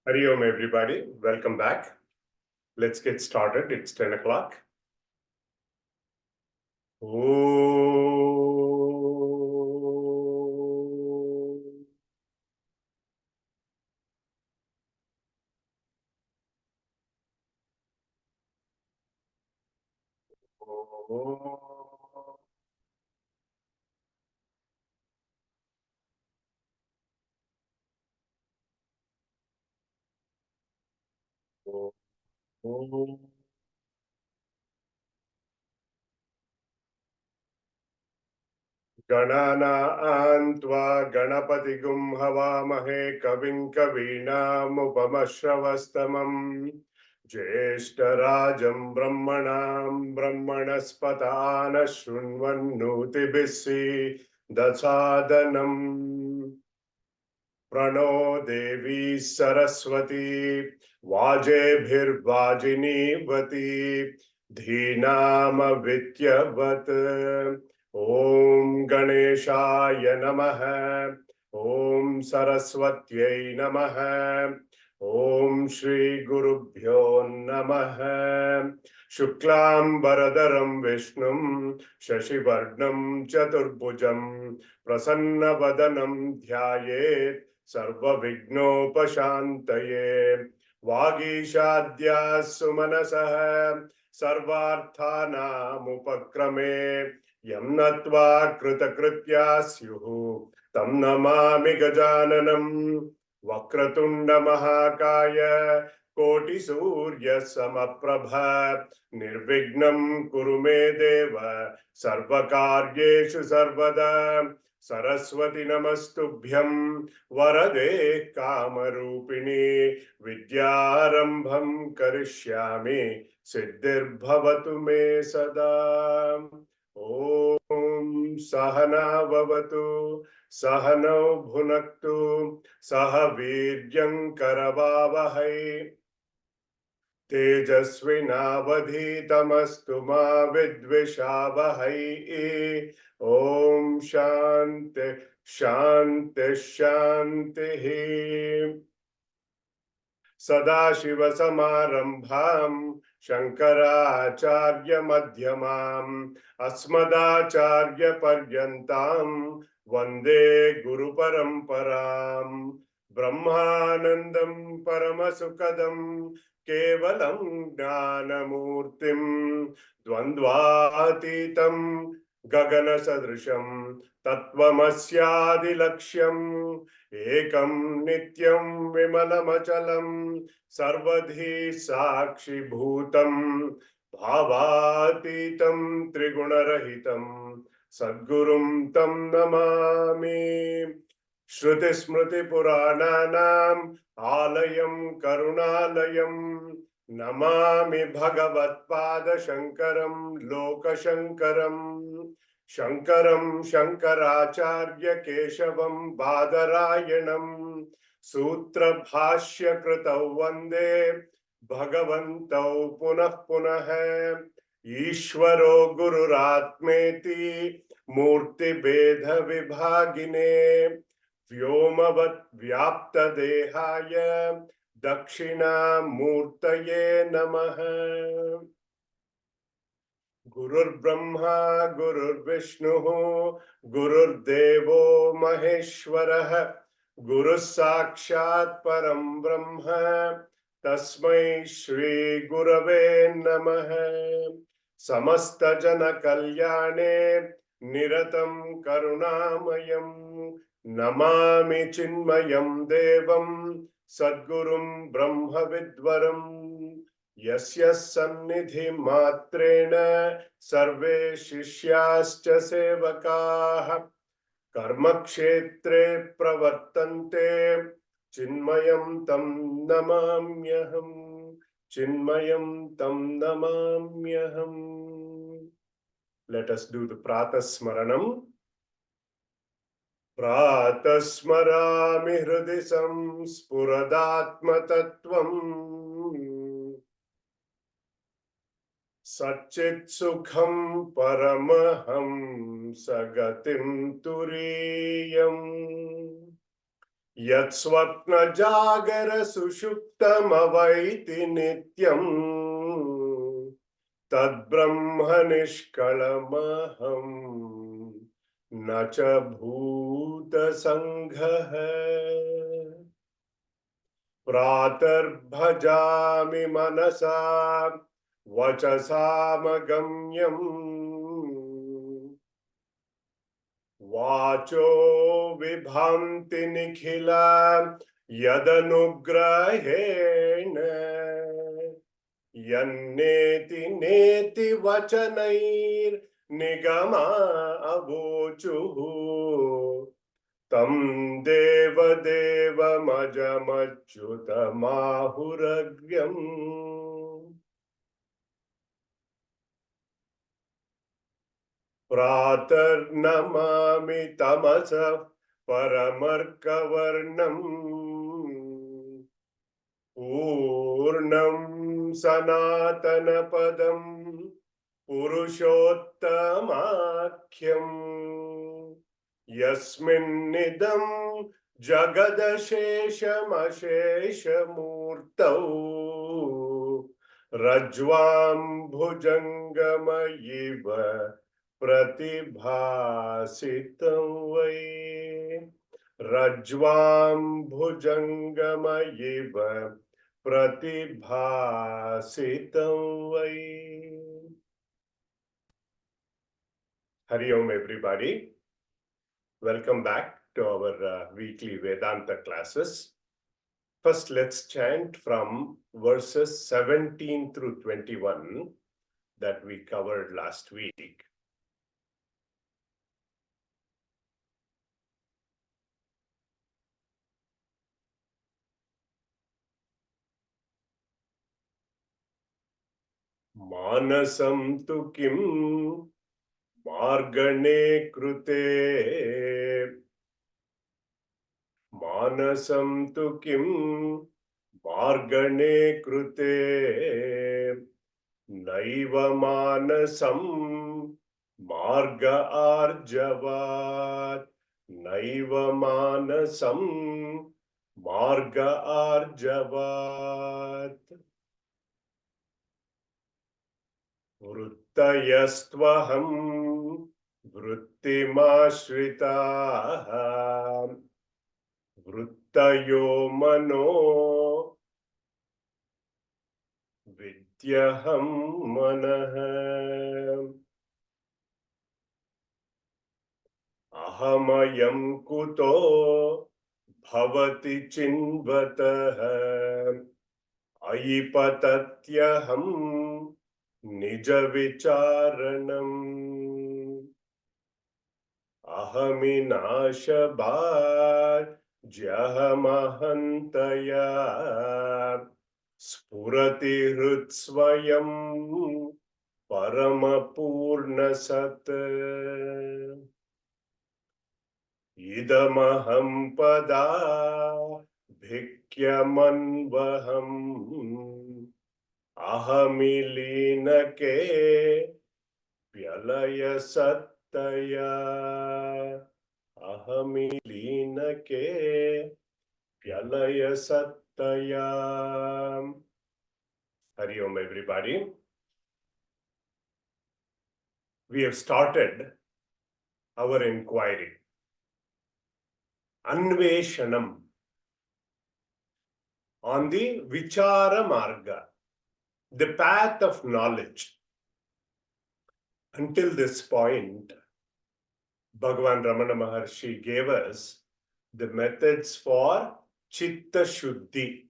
Hari Om, everybody. Welcome back. Let's get started. It's 10 o'clock. गणानान्त्वा गणपतिगुं हवामहे कविं कवीनामुपमश्रवस्तमम् ज्येष्ठराजं ब्रह्मणां ब्रह्मणस्पतान शृण्वन्नोतिभिः दसादनम् प्रणो देवी सरस्वती वाजेभिर्वाजिनीवती धीनामवित्यवत् ओम गणेशाय नमः। ओम सरस्वत्यै नमः। ओम श्री गुरुभ्यो नमः। शुक्लांबरधरं विष्णुं शशिवर्णं चतुर्भुजं प्रसन्नवदनं ध्यायेत् सर्वविघ्नोपशान्तये। वागीशाद्या सुमनसः सर्वार्थानामुपक्रमे यं नत्वा कृतकृत्या स्युः तं नमामि गजाननम्। वक्रतुंड महाकाय कोटिसूर्यसमप्रभ निर्विघ्नं कुरु मे देव सर्वकार्येषु सर्वदा। सरस्वती नमस्तुभ्यं वरदे कामरूपिणी विद्यारंभं करिष्यामि सिद्धिर्भवतु मे सदा। ओम सहना भवतु सहनौ भुनक्तु सह वीर्यं करवावहै तेजस्विनावधीतमस्तु मा विद्विषावहै। ओम शांति शांति शांतिः। सदाशिवसमारम्भां शङ्कराचार्यमध्यमाम् अस्मदाचार्यपर्यन्तां वन्दे गुरुपरम्पराम्। ब्रह्मानन्दं परमसुखदं केवलं ज्ञानमूर्तिं द्वन्द्वातीतं गगनसदृशं तत्त्वमस्यादिलक्ष्यम् एकं नित्यं विमलमचलं सर्वधी साक्षिभूतं भावातीतं त्रिगुणरहितं सद्गुरुं तं नमामि। श्रुतिस्मृतिपुराणानाम् आलयं करुणालयं नमामि भगवत्पादशङ्करं लोकशङ्करम्। शङ्करं शङ्कराचार्य केशवं बादरायणं सूत्रभाष्यकृतौ वन्दे भगवन्तौ पुनः पुनः। ईश्वरो गुरुरात्मेति मूर्तिभेदविभागिने व्योमवत् व्याप्तदेहाय दक्षिणामूर्तये नमः। गुरुर्ब्रह्मा गुरुर्विष्णुः गुरुर्देवो महेश्वरः गुरुः साक्षात् परं ब्रह्म तस्मै श्री गुरवे नमः। समस्त जन कल्याणे निरतं करुणामयं नमामि चिन्मयं देवं सद्गुरुं ब्रह्मविद्वरम्। यस्य सन्निधि मात्रेण सर्वे शिष्याश्च सेवकाः कर्मक्षेत्रे प्रवर्तन्ते चिन्मयं तं नमाम्यहम्। चिन्मयं तं नमाम्यहम्। Let us do the Pratasmaranam. Pratasmarami hृदि संस्फुरदात्मतत्त्वम् सच्चित् सुखं परमहं सगतिं तुरीयम्। Yat swapna jagara sushuptamavaiti nityam tad brahma nishkalamaham nacha bhuta sangha pratar bhajami manasa vachasamagamyam vacho vibhamti nikhila yadanugrahena yanneti neti vachanair nigama avochuhu tam deva deva majamachyuta mahuragyam. Pratar namami tamasa paramarkavarnam Purnam sanatana padam purushottamakhyam yasminnidam jagadasheshamasheshamurtau rajvam bhujangamayiva pratibhasitam vai rajvam bhujangamayiva pratibhasitam vai. Hari Om, everybody. Welcome back to our weekly Vedanta classes. First, let's chant from verses 17 through 21 that we covered last week. Manasam tu kim margane krute Manasam tu kim margane krute Naiva manasam marga arjavat Naiva manasam marga arjavat Vrittayastvaham vrittimashritaha Vrittayo mano vidyaham manah Ahamayam kuto bhavati chinvatah Aipatatyaham nija vicharanam Ahaminashabhat jahamahantaya Spurati hrutsvayam paramapurnasat Idamaham pada bhikyamanvaham Ahamilinake pyalaya sattaya Ahamilinake pyalaya sattaya. Hari Om, everybody. We have started our inquiry. Anveshanam on the Vichara Marga, the path of knowledge. Until this point, Bhagavan Ramana Maharshi gave us the methods for Chitta Shuddhi,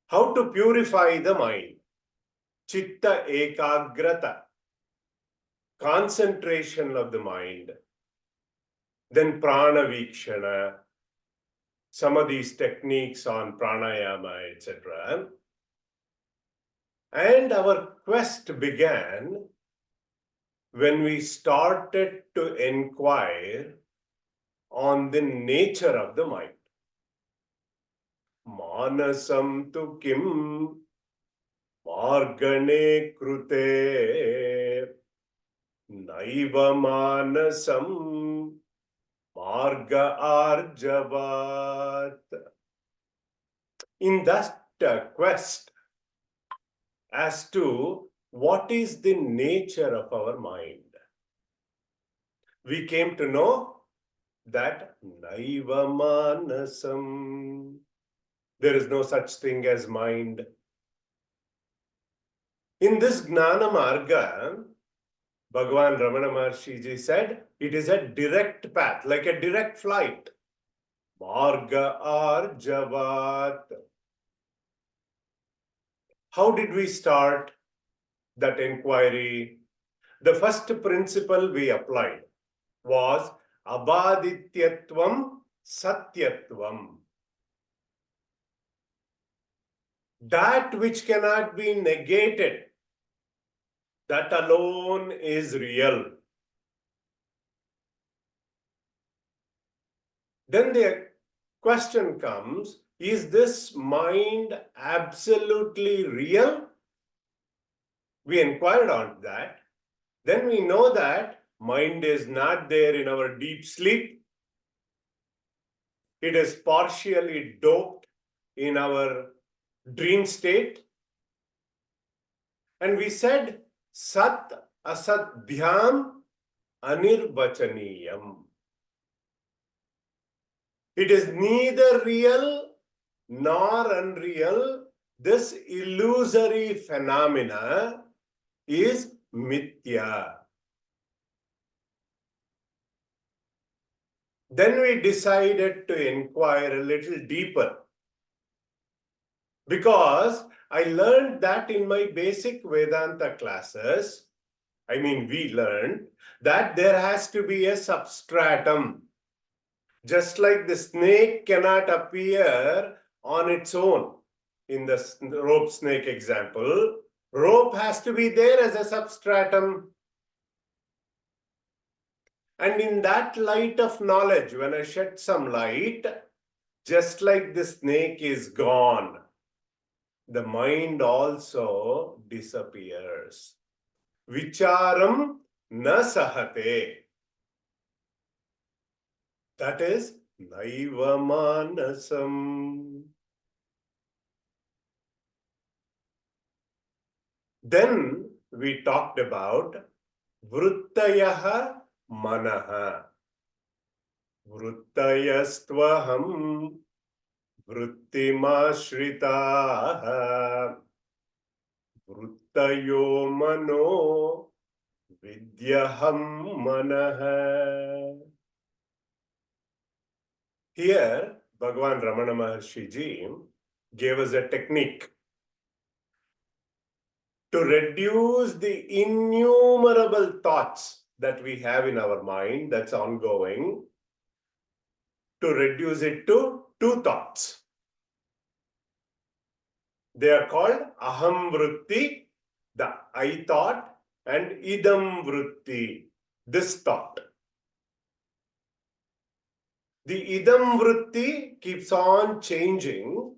how to purify the mind. Chitta Ekagrata, concentration of the mind. Then Prana Vikshana, some of these techniques on pranayama, etc. And our quest began when we started to inquire on the nature of the mind. Manasam tu kim margane krute naiva manasam Marga Arjavat. In that quest as to what is the nature of our mind, we came to know that Naiva Manasam. There is no such thing as mind. In this Gnana Marga, Bhagavan Ramana Maharshi ji said, it is a direct path, like a direct flight. Marga Arjavat. How did we start that inquiry? The first principle we applied was Abadityatvam Satyatvam. That which cannot be negated, that alone is real. Then the question comes, is this mind absolutely real? We inquired on that. Then we know that mind is not there in our deep sleep. It is partially doped in our dream state. And we said, Sat Asadhyam Anirvachaniyam. It is neither real nor unreal. This illusory phenomena is mithya. Then we decided to inquire a little deeper, because I learned that in my basic Vedanta classes, we learned that there has to be a substratum. Just like the snake cannot appear on its own. In the rope snake example, rope has to be there as a substratum. And in that light of knowledge, when I shed some light, just like the snake is gone, the mind also disappears. Vicharam na sahate. That is Naiva Manasam. Then we talked about Vrittayaha Manaha. Vrittayastvaham Vrittimashritaha. Vrittayo Mano Vidyaham Manaha. Here, Bhagavan Ramana Maharshi ji gave us a technique to reduce the innumerable thoughts that we have in our mind that's ongoing, to reduce it to two thoughts. They are called Aham Vritti, the I thought, and Idam Vritti, this thought. The Idam Vritti keeps on changing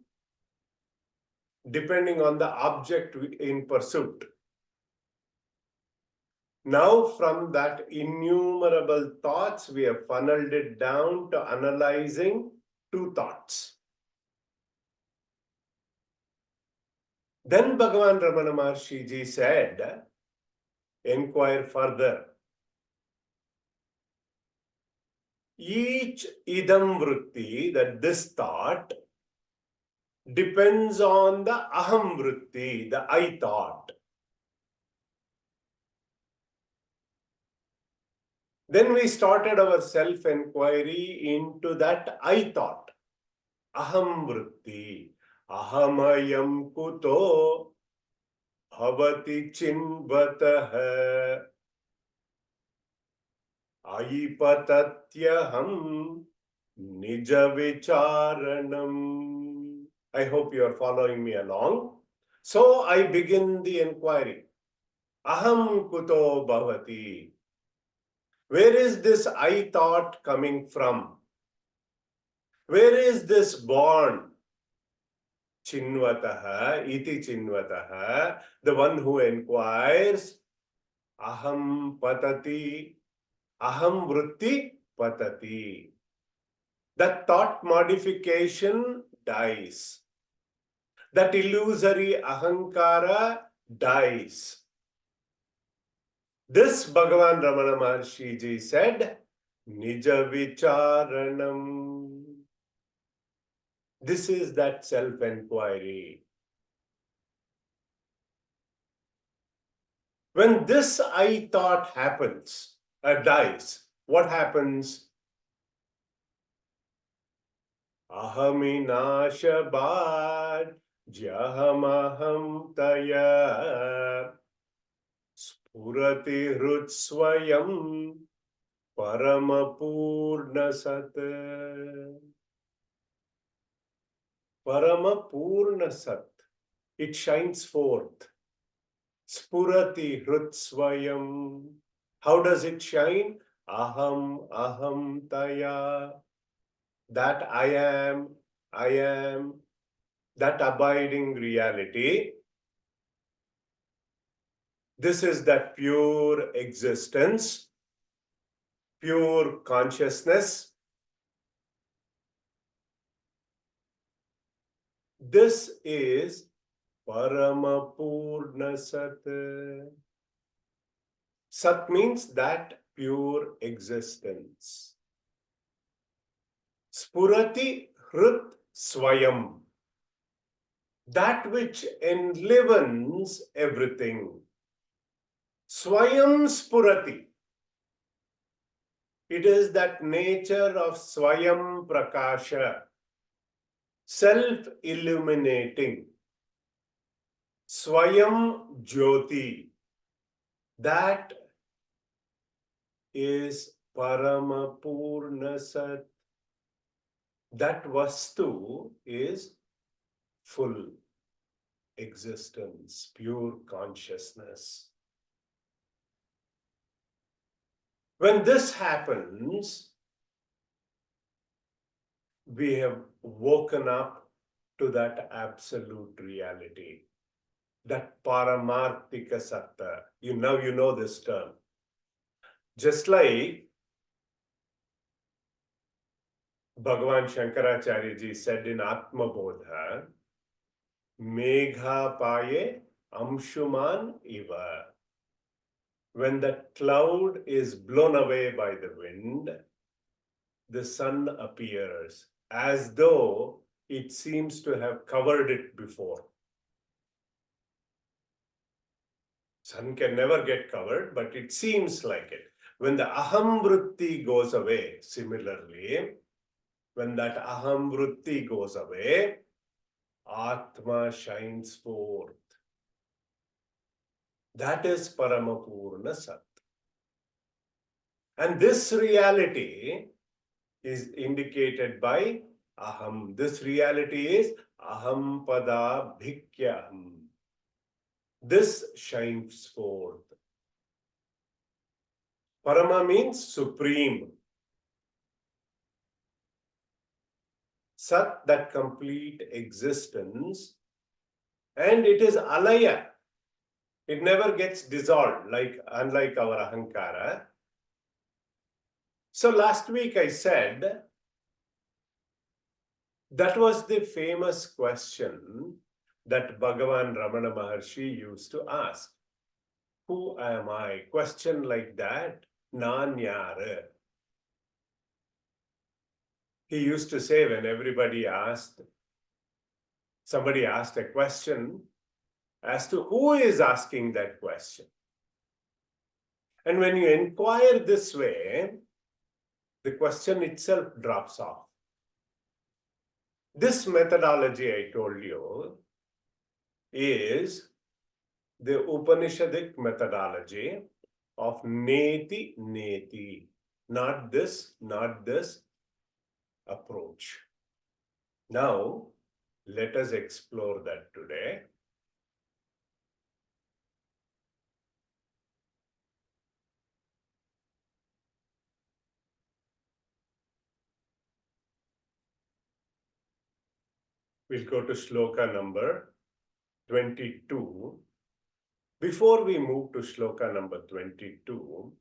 depending on the object in pursuit. Now, from that innumerable thoughts, we have funneled it down to analyzing two thoughts. Then Bhagavan Ramana Maharshi ji said, inquire further. Each idam vritti, that this thought, depends on the aham vritti, the I thought. Then we started our self-inquiry into that I thought. Aham vritti. Ahamayam kuto bhavati chinvatah. Aipatatyaham nija vicharanam. I hope you are following me along. So I begin the inquiry. Aham kuto bhavati. Where is this I thought coming from? Where is this born? Chinvataha, iti chinvataha, the one who inquires, aham patati, aham vritti patati. That thought modification dies. That illusory ahankara dies. This Bhagavan Ramana Maharshi ji said, Nija Vicharanam. This is that self-enquiry. When this I thought happens, dies, what happens? Ahaminashabad jahamaham taya spurati hrutsvayam paramapurna sat. Paramapurna sat. It shines forth. Spurati hrutsvayam. How does it shine? Aham taya. That I am, that abiding reality. This is that pure existence, pure consciousness. This is Paramapurna Sat. Sat means that pure existence. Spurati Hrut Swayam. That which enlivens everything. Swayam Spurati. It is that nature of Swayam Prakasha, self-illuminating. Swayam Jyoti. That is Paramapurna Sat. That Vastu is full existence, pure consciousness. When this happens, we have woken up to that absolute reality, that Paramarthika Satta. Now you know this term. Just like Bhagavan Shankaracharya ji said in Atma Bodha, Megha Paye Amshuman Iva. When the cloud is blown away by the wind, the sun appears as though it seems to have covered it before. Sun can never get covered, but it seems like it. When the aham vritti goes away, similarly, when that aham vritti goes away, Atma shines forth. That is Paramapurna Sat. And this reality is indicated by aham. This reality is aham pada bhikyaham. This shines forth. Parama means supreme. Sat, that complete existence, and it is alaya. It never gets dissolved, unlike our ahankara. So last week I said that was the famous question that Bhagavan Ramana Maharshi used to ask. Who am I? Question like that, Nan yara. He used to say when somebody asked a question as to who is asking that question. And when you inquire this way, the question itself drops off. This methodology I told you is the Upanishadic methodology of neti neti, not this approach. Now, let us explore that today. We'll go to shloka number 22. Before we move to shloka number 22,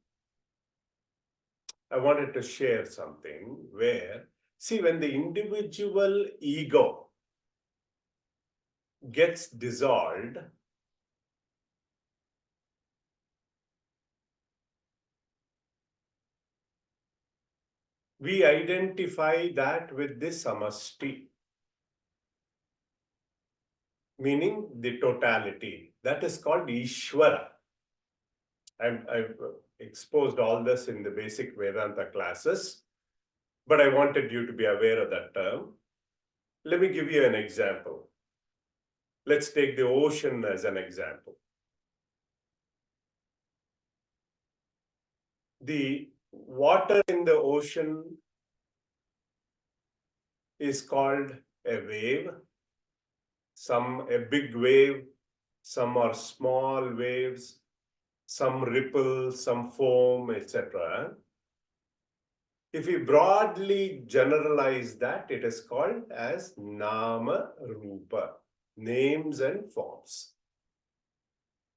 I wanted to share something where See, when the individual ego gets dissolved, we identify that with the samasti, meaning the totality. That is called Ishvara. I've exposed all this in the basic Vedanta classes, but I wanted you to be aware of that term. Let me give you an example. Let's take the ocean as an example. The water in the ocean is called a wave. Some a big wave, some are small waves, some ripple, some foam, etc. If we broadly generalize that, it is called as Nama Rupa, names and forms.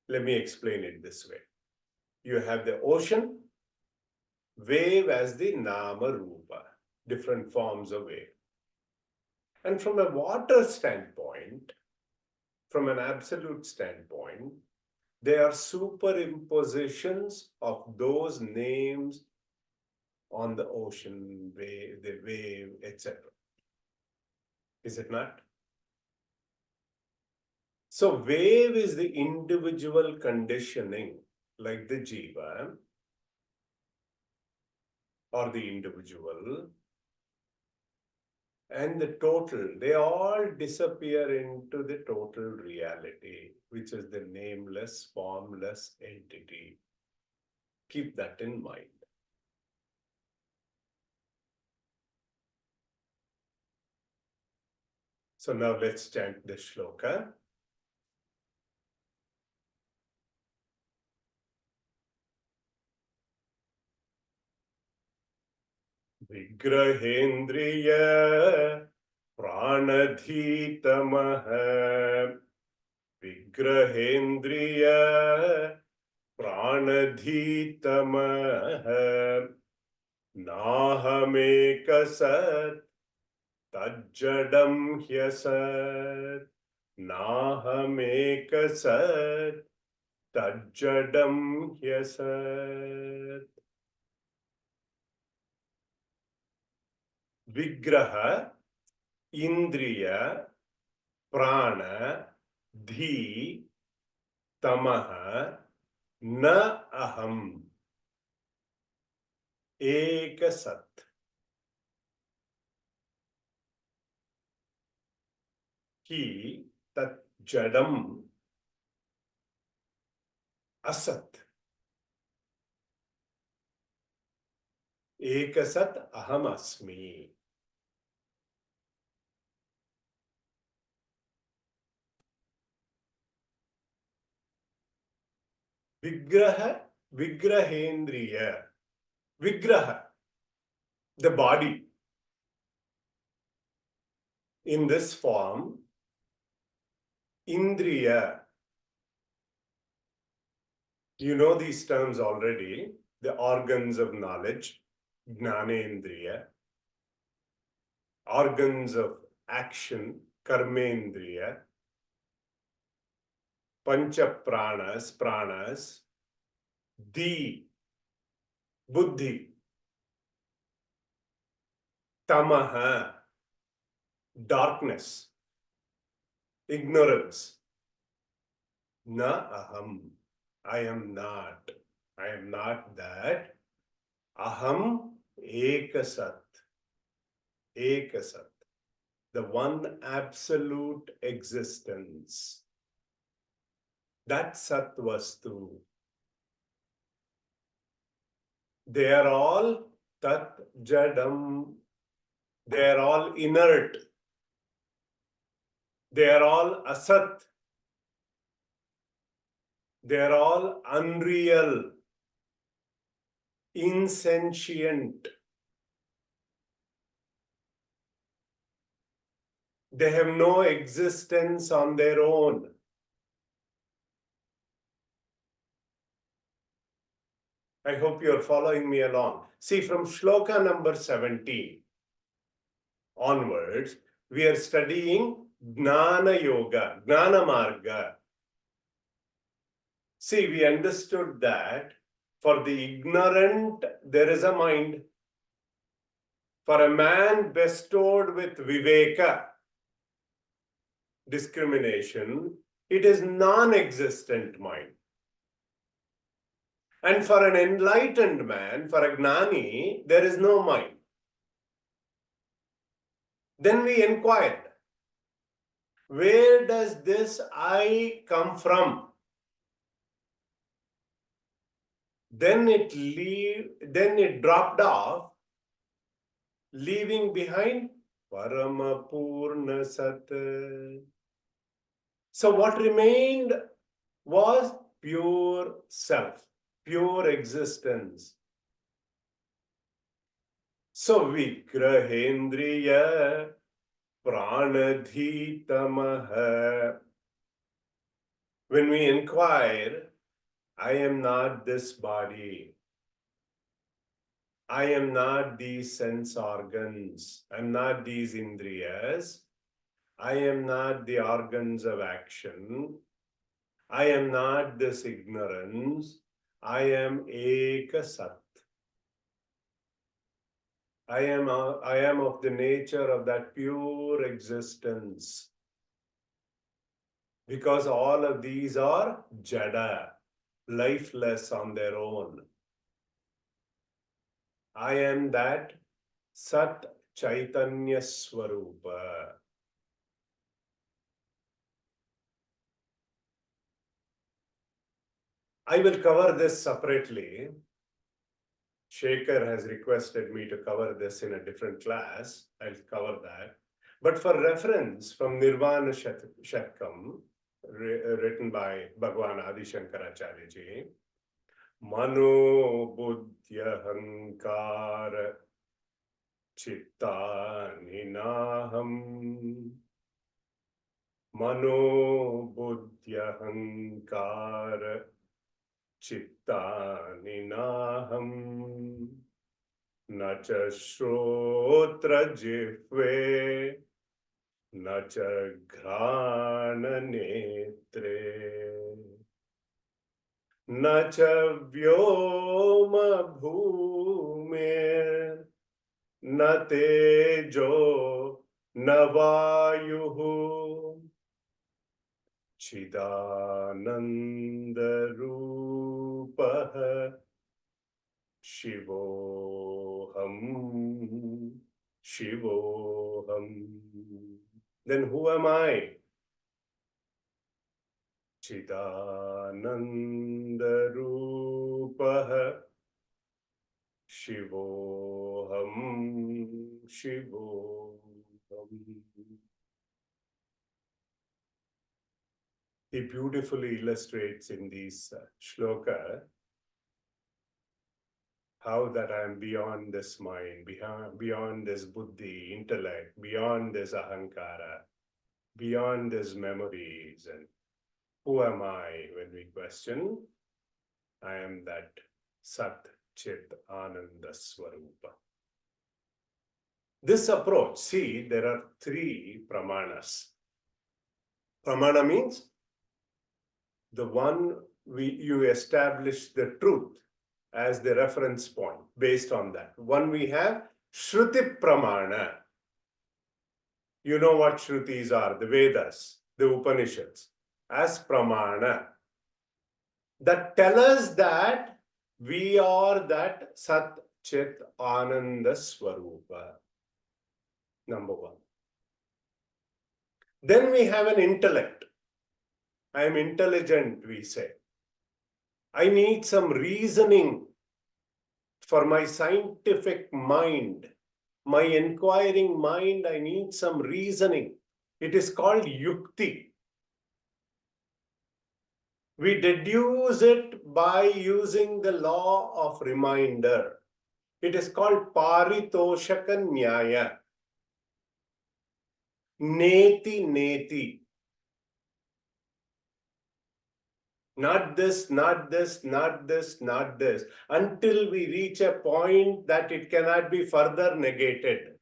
Let me explain it this way. You have the ocean, wave as the Nama Rupa, different forms of wave. And from a water standpoint, from an absolute standpoint, they are superimpositions of those names on the ocean, wave, the wave, etc. Is it not? So wave is the individual conditioning, like the jiva or the individual, and the total, they all disappear into the total reality, which is the nameless, formless entity. Keep that in mind. So now let's chant the shloka. Vigrahendriya pranadhitamah. Vigrahendriya pranadhitamah. Nahamekasat tajjadam hyasat. Nahamekasat tajjadam hyasat. Vigraha, Indriya, Prana, Dhi, Tamaha, Na Aham, Ekasat. Ki Tat Jadam Asat. Ekasat Aham Asmi. Vigraha, Vigrahendriya. Vigraha, the body. In this form, Indriya. You know these terms already, the organs of knowledge, Jnanendriya, organs of action, Karmendriya, Pancha pranas, Di, Buddhi, Tamaha, darkness, ignorance, Na Aham, I am not that, Aham Ekasat, Ekasat, the one absolute existence. That Satvastu. They are all Tat Jadam. They are all inert. They are all Asat. They are all unreal, insentient. They have no existence on their own. I hope you are following me along. See, from shloka number 17, onwards, we are studying Gnana Yoga, Gnana Marga. See, we understood that for the ignorant, there is a mind. For a man bestowed with viveka, discrimination, it is non-existent mind. And for an enlightened man, for a gnani, there is no mind. Then we inquired, where does this I come from? Then it dropped off, leaving behind Paramapurna Sat. So what remained was pure self, pure existence. So Vigrahendriya Pranadhitamaha. When we inquire, I am not this body. I am not these sense organs. I am not these indriyas. I am not the organs of action. I am not this ignorance. I am Eka Sat. I am of the nature of that pure existence. Because all of these are jada, lifeless on their own. I am that Sat Chaitanya Swarupa. I will cover this separately. Shekhar has requested me to cover this in a different class. I'll cover that. But for reference from Nirvana Shatkam, written by Bhagavan Adi Shankaracharya ji, Mano Buddhya Hankara Chitta Ninaham. Mano Buddhya Hankara Chitta Ninaham. Nacha Shrotra Jihve Nacha Grana Netre Nacha Vyoma Bhumir Na Tejo Na Vayuhu Chidananda Rupaha Shivoham, Shivoham. Then who am I? Chidananda Rupaha Shivoham, Shivoham. He beautifully illustrates in these shloka how that I am beyond this mind, beyond this buddhi, intellect, beyond this ahankara, beyond these memories. And who am I when we question? I am that Sat Chit Ananda Swarupa. This approach, see, there are three pramanas. Pramana means the one you establish the truth as the reference point based on that. One we have Shruti Pramana. You know what Shrutis are, the Vedas, the Upanishads, as Pramana. That tell us that we are that Sat Chit Ananda Swarupa. Number one. Then we have an intellect. I am intelligent, we say. I need some reasoning for my scientific mind, my inquiring mind. I need some reasoning. It is called yukti. We deduce it by using the law of reminder. It is called paritoshaka nyaya. Neti neti. Not this, not this, not this, not this, until we reach a point that it cannot be further negated.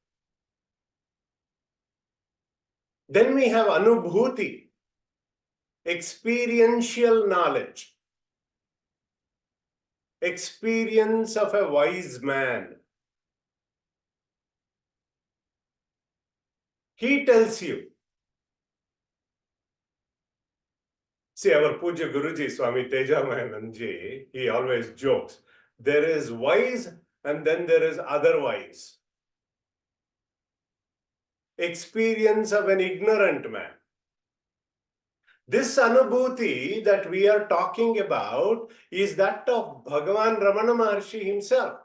Then we have anubhuti, experiential knowledge, experience of a wise man. He tells you. See, our Puja Guruji, Swami Tejamayananji, he always jokes. There is wise and then there is otherwise. Experience of an ignorant man. This anubhuti that we are talking about is that of Bhagavan Ramana Maharshi himself.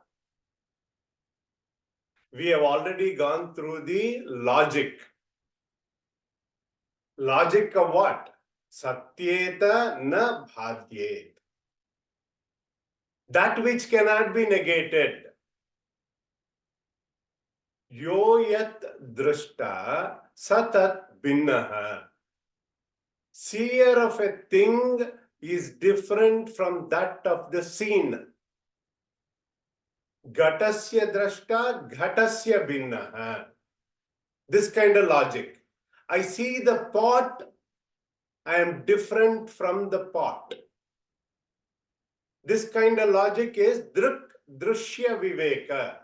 We have already gone through the logic. Logic of what? Satyeta na bhadyet. That which cannot be negated. Yo yat drashta satat binnaha. Seer of a thing is different from that of the seen. Ghatasya drashta ghatasya binnaha. This kind of logic. I see the pot, I am different from the pot. This kind of logic is druk drushya viveka.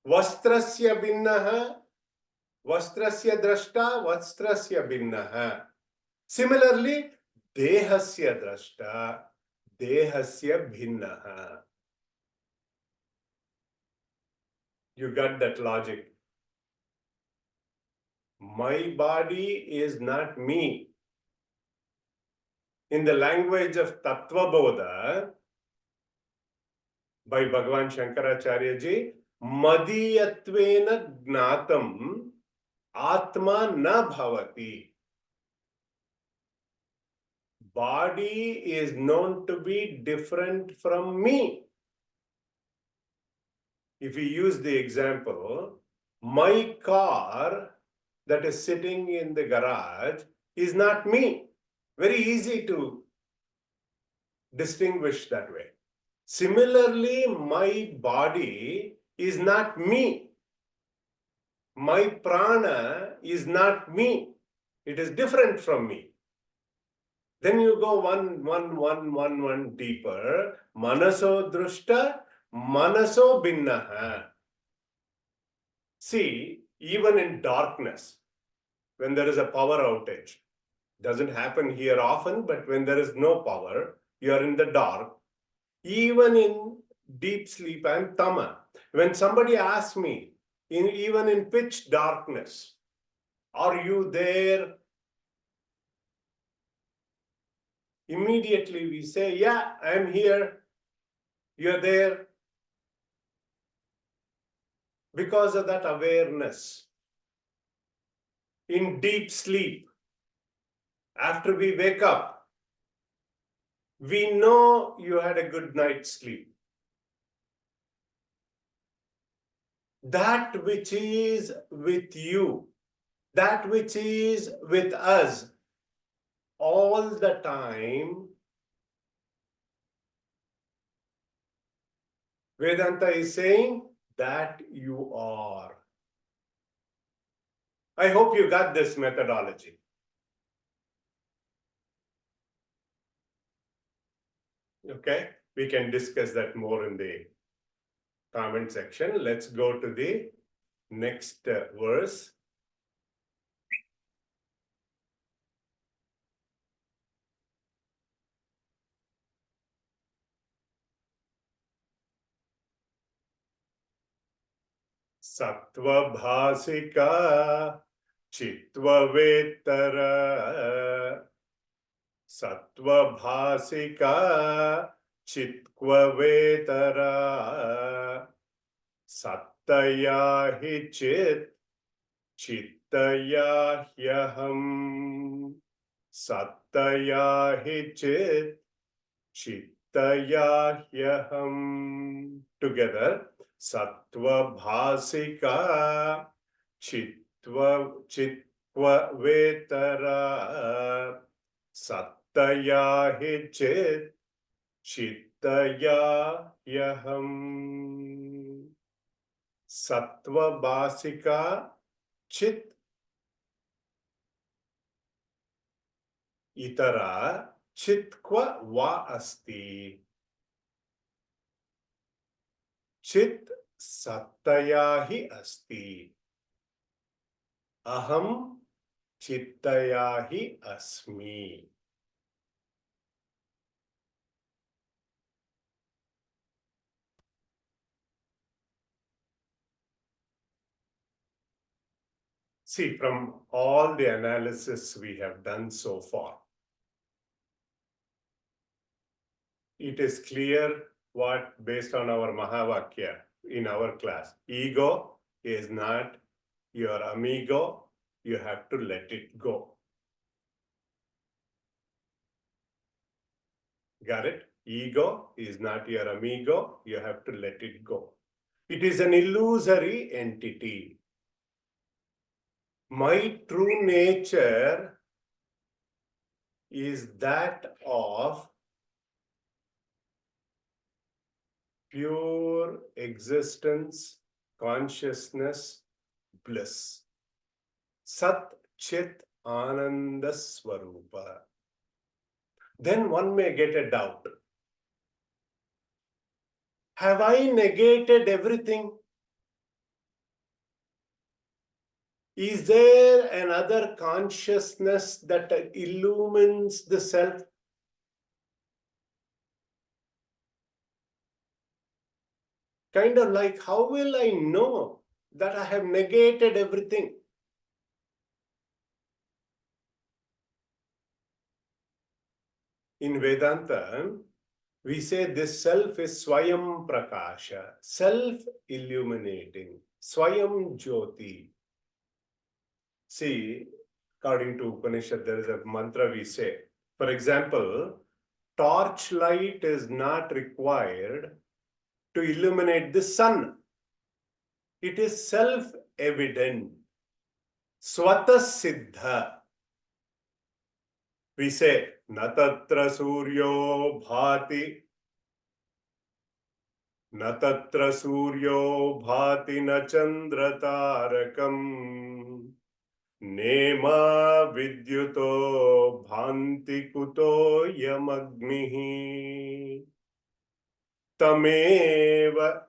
Vastrasya binnaha, vastrasya drashta, vastrasya binnaha. Similarly, dehasya drashta, dehasya bhinnaha. You got that logic. My body is not me. In the language of Tattva Bodha, by Bhagavan Shankaracharya ji, Madiyatvena Gnatam Atma na bhavati. Body is known to be different from me. If we use the example, my car that is sitting in the garage is not me. Very easy to distinguish that way. Similarly, my body is not me. My prana is not me. It is different from me. Then you go one deeper. Manaso drushta, manaso binnaha. See, even in darkness, when there is a power outage, doesn't happen here often, but when there is no power, you are in the dark. Even in deep sleep, I am tama. When somebody asks me, even in pitch darkness, are you there? Immediately we say, yeah, I am here. You're there. Because of that awareness. In deep sleep, after we wake up, we know you had a good night's sleep. That which is with you, that which is with us all the time, Vedanta is saying that you are. I hope you got this methodology. Okay, we can discuss that more in the comment section. Let's go to the next verse. Sattva bhasika chitva vetara. Sattva bhasika chitva vetara. Sattaya hi chit chittaya hyaham. Sattaya hi chit chittaya hyaham. Together. Sattva bhasika chitva vetara. Sattaya hi chit chittaya yaham. Sattva bhasika chit itara chitkva va asti. Chit sattaya hi asti. Aham chittaya hi asmi. See, from all the analysis we have done so far, it is clear what, based on our Mahavakya in our class, ego is not your amigo, you have to let it go. Got it? Ego is not your amigo, you have to let it go. It is an illusory entity. My true nature is that of pure existence, consciousness, bliss. Sat Chit Ananda Swarupa. Then one may get a doubt. Have I negated everything? Is there another consciousness that illumines the self? Kind of like, how will I know that I have negated everything? In Vedanta, we say this self is Swayam Prakasha, self-illuminating, Swayam Jyoti. See, according to Upanishad, there is a mantra we say. For example, torchlight is not required to illuminate the sun. It is self-evident. Swata Siddha. We say, Natatra Suryo Bhati. Natatra Suryo Bhati na Chandra Tarakam. Nema Vidyuto Bhanti Kuto Yamagnihi. Tameva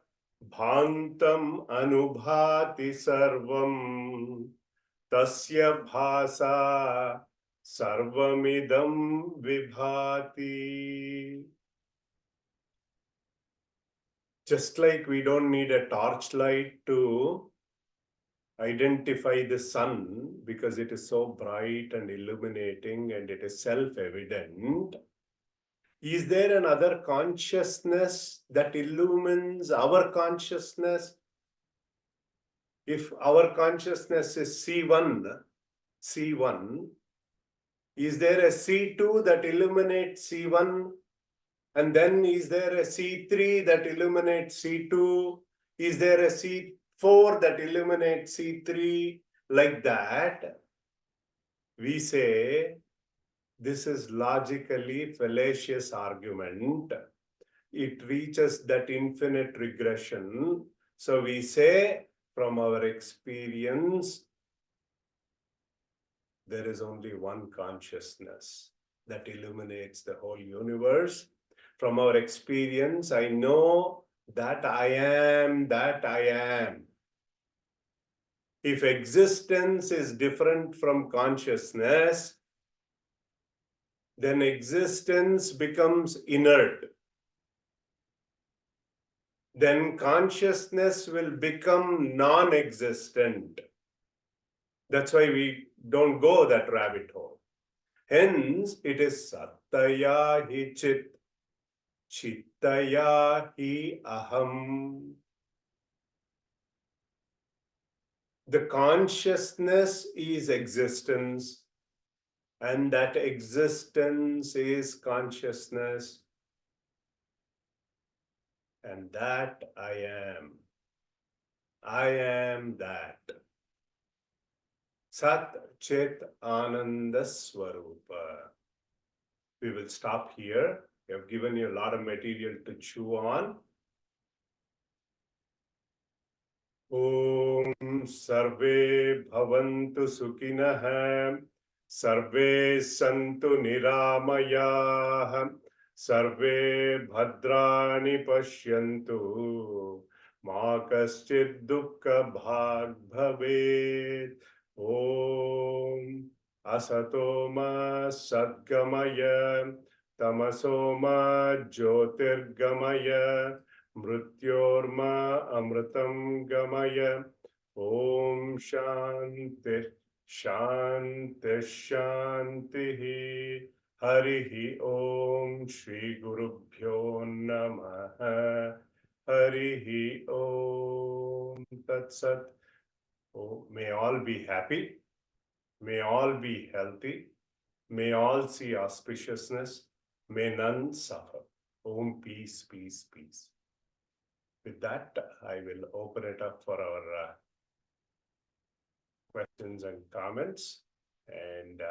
Bhantam Anubhati Sarvam. Tasya Bhasa Sarvamidam Vibhati. Just like we don't need a torchlight to identify the sun because it is so bright and illuminating and it is self-evident, is there another consciousness that illumines our consciousness? If our consciousness is C1, is there a C2 that illuminates C1? And then is there a C3 that illuminates C2? Is there a C4 that illuminates C3? Like that, we say this is logically fallacious argument. It reaches that infinite regression. So we say from our experience, there is only one consciousness that illuminates the whole universe. From our experience, I know that I am that I am. If existence is different from consciousness, then existence becomes inert. Then consciousness will become non-existent. That's why we don't go that rabbit hole. Hence, it is Sattaya hi Chit, Chittaya hi Aham. The consciousness is existence, and that existence is consciousness, and that I am. I am that. Sat Chit Ananda Swarupa. We will stop here. We have given you a lot of material to chew on. Om Sarve Bhavantu Sukhinah Sarve santu niramayah. Sarve bhadrani pashyantu. Ma kaschid dukkha bhag bhavet. Om asatoma sadgamaya. Tamasoma jyotirgamaya. Mrityorma amritam gamaya. Om Shanti Shanti Shanti. Harihi Om Shri Gurubhyo Namaha. Harihi Om Tat Sat. Oh, may all be happy. May all be healthy. May all see auspiciousness. May none suffer. Om peace, peace, peace. With that, I will open it up for our questions and comments. And